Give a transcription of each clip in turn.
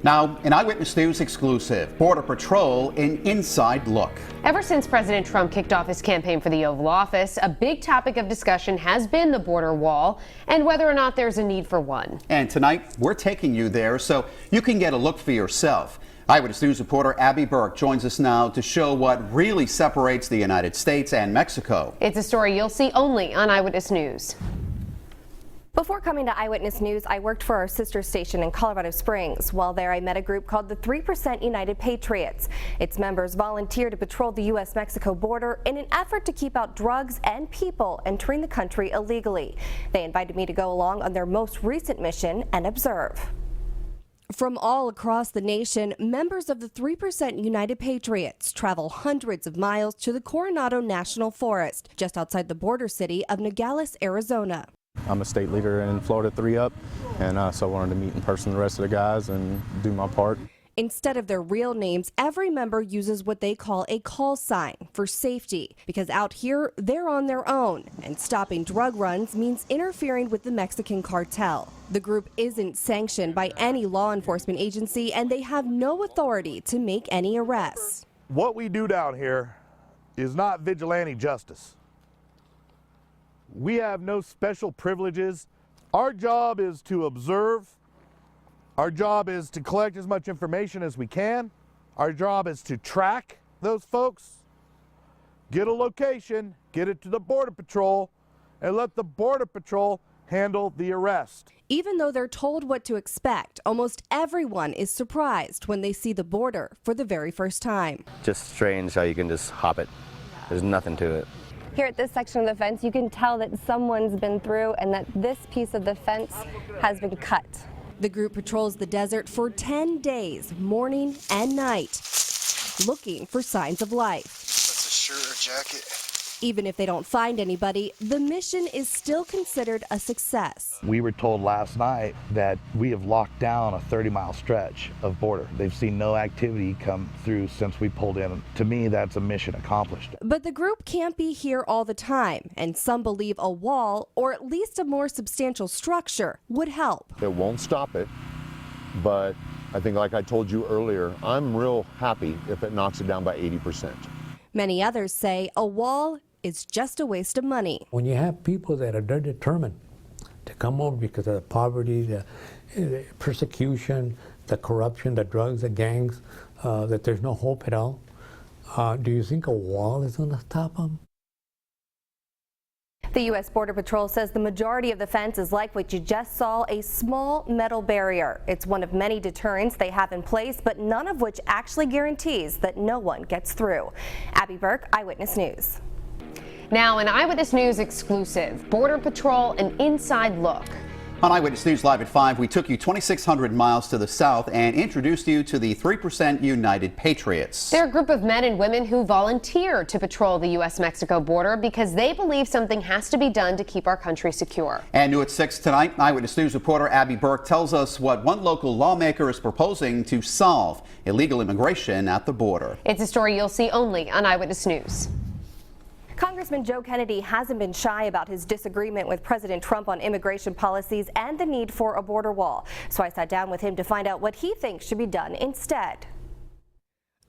Now, an Eyewitness News exclusive, Border Patrol, an inside look. Ever since President Trump kicked off his campaign for the Oval Office, a big topic of discussion has been the border wall and whether or not there's a need for one. And tonight, we're taking you there so you can get a look for yourself. Eyewitness News reporter Abby Burke joins us now to show what really separates the United States and Mexico. It's a story you'll see only on Eyewitness News. Before coming to Eyewitness News, I worked for our sister station in Colorado Springs. While there, I met a group called the III United Patriots. Its members volunteer to patrol the U.S. Mexico border in an effort to keep out drugs and people entering the country illegally. They invited me to go along on their most recent mission and observe. From all across the nation, members of the III United Patriots travel hundreds of miles to the Coronado National Forest, just outside the border city of Nogales, Arizona. I'm a state leader in Florida 3-Up, and so I wanted to meet in person the rest of the guys and do my part. Instead of their real names, every member uses what they call a call sign for safety, because out here, they're on their own, and stopping drug runs means interfering with the Mexican cartel. The group isn't sanctioned by any law enforcement agency, and they have no authority to make any arrests. What we do down here is not vigilante justice. We have no special privileges. Our job is to observe. Our job is to collect as much information as we can. Our job is to track those folks, get a location, get it to the Border Patrol, and let the Border Patrol handle the arrest. Even though they're told what to expect, almost everyone is surprised when they see the border for the very first time. Just strange how you can just hop it. There's nothing to it. Here at this section of the fence, you can tell that someone's been through and that this piece of the fence has been cut. The group patrols the desert for 10 days, morning and night, looking for signs of life. That's a shirt or jacket. Even if they don't find anybody, the mission is still considered a success. We were told last night that we have locked down a 30-mile stretch of border. They've seen no activity come through since we pulled in. To me, that's a mission accomplished. But the group can't be here all the time, and some believe a wall, or at least a more substantial structure, would help. It won't stop it, but I think, like I told you earlier, I'm real happy if it knocks it down by 80%. Many others say a wall is just a waste of money. When you have people that are determined to come over because of the poverty, the persecution, the corruption, the drugs, the gangs, that there's no hope at all, do you think a wall is going to stop them? The U.S. Border Patrol says the majority of the fence is like what you just saw, a small metal barrier. It's one of many deterrents they have in place, but none of which actually guarantees that no one gets through. Abby Burke, Eyewitness News. Now, an Eyewitness News exclusive, Border Patrol, an inside look. On Eyewitness News Live at 5, we took you 2,600 miles to the south and introduced you to the III United Patriots. They're a group of men and women who volunteer to patrol the U.S. Mexico border because they believe something has to be done to keep our country secure. And new at 6 tonight, Eyewitness News reporter Abby Burke tells us what one local lawmaker is proposing to solve illegal immigration at the border. It's a story you'll see only on Eyewitness News. Congressman Joe Kennedy hasn't been shy about his disagreement with President Trump on immigration policies and the need for a border wall. So I sat down with him to find out what he thinks should be done instead.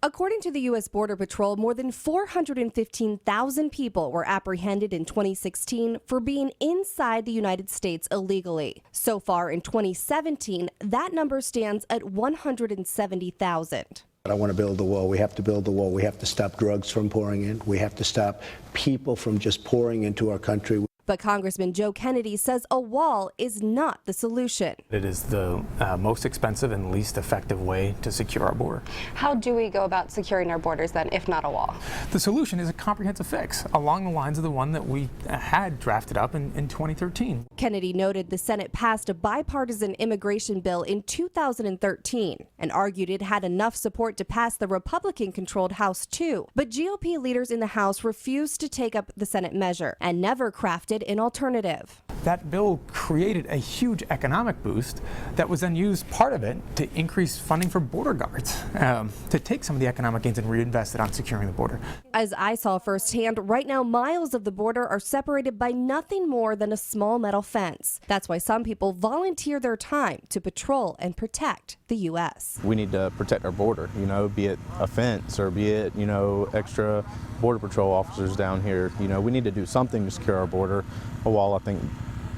According to the U.S. Border Patrol, more than 415,000 people were apprehended in 2016 for being inside the United States illegally. So far in 2017, that number stands at 170,000. I want to build the wall. We have to build the wall. We have to stop drugs from pouring in. We have to stop people from just pouring into our country. But Congressman Joe Kennedy says a wall is not the solution. It is the most expensive and least effective way to secure our border. How do we go about securing our borders then, if not a wall? The solution is a comprehensive fix along the lines of the one that we had drafted up in 2013. Kennedy noted the Senate passed a bipartisan immigration bill in 2013 and argued it had enough support to pass the Republican-controlled House too. But GOP leaders in the House refused to take up the Senate measure and never crafted elected an alternative. That bill created a huge economic boost that was then used, part of it, to increase funding for border guards, to take some of the economic gains and reinvest it on securing the border. As I saw firsthand, right now miles of the border are separated by nothing more than a small metal fence. That's why some people volunteer their time to patrol and protect the U.S. We need to protect our border, you know, be it a fence or be it, you know, extra border patrol officers down here. You know, we need to do something to secure our border. A wall, I think,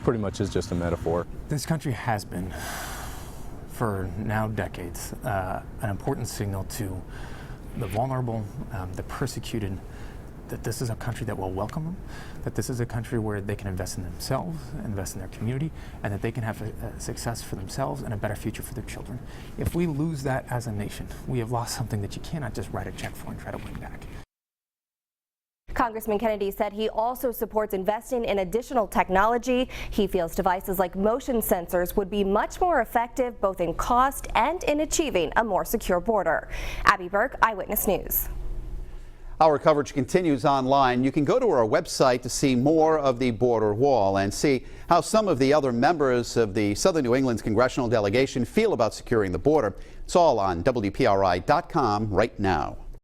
pretty much is just a metaphor. This country has been, for now decades, an important signal to the vulnerable, the persecuted, that this is a country that will welcome them, that this is a country where they can invest in themselves, invest in their community, and that they can have a success for themselves and a better future for their children. If we lose that as a nation, we have lost something that you cannot just write a check for and try to win back. Congressman Kennedy said he also supports investing in additional technology. He feels devices like motion sensors would be much more effective both in cost and in achieving a more secure border. Abby Burke, Eyewitness News. Our coverage continues online. You can go to our website to see more of the border wall and see how some of the other members of the Southern New England's congressional delegation feel about securing the border. It's all on WPRI.com right now.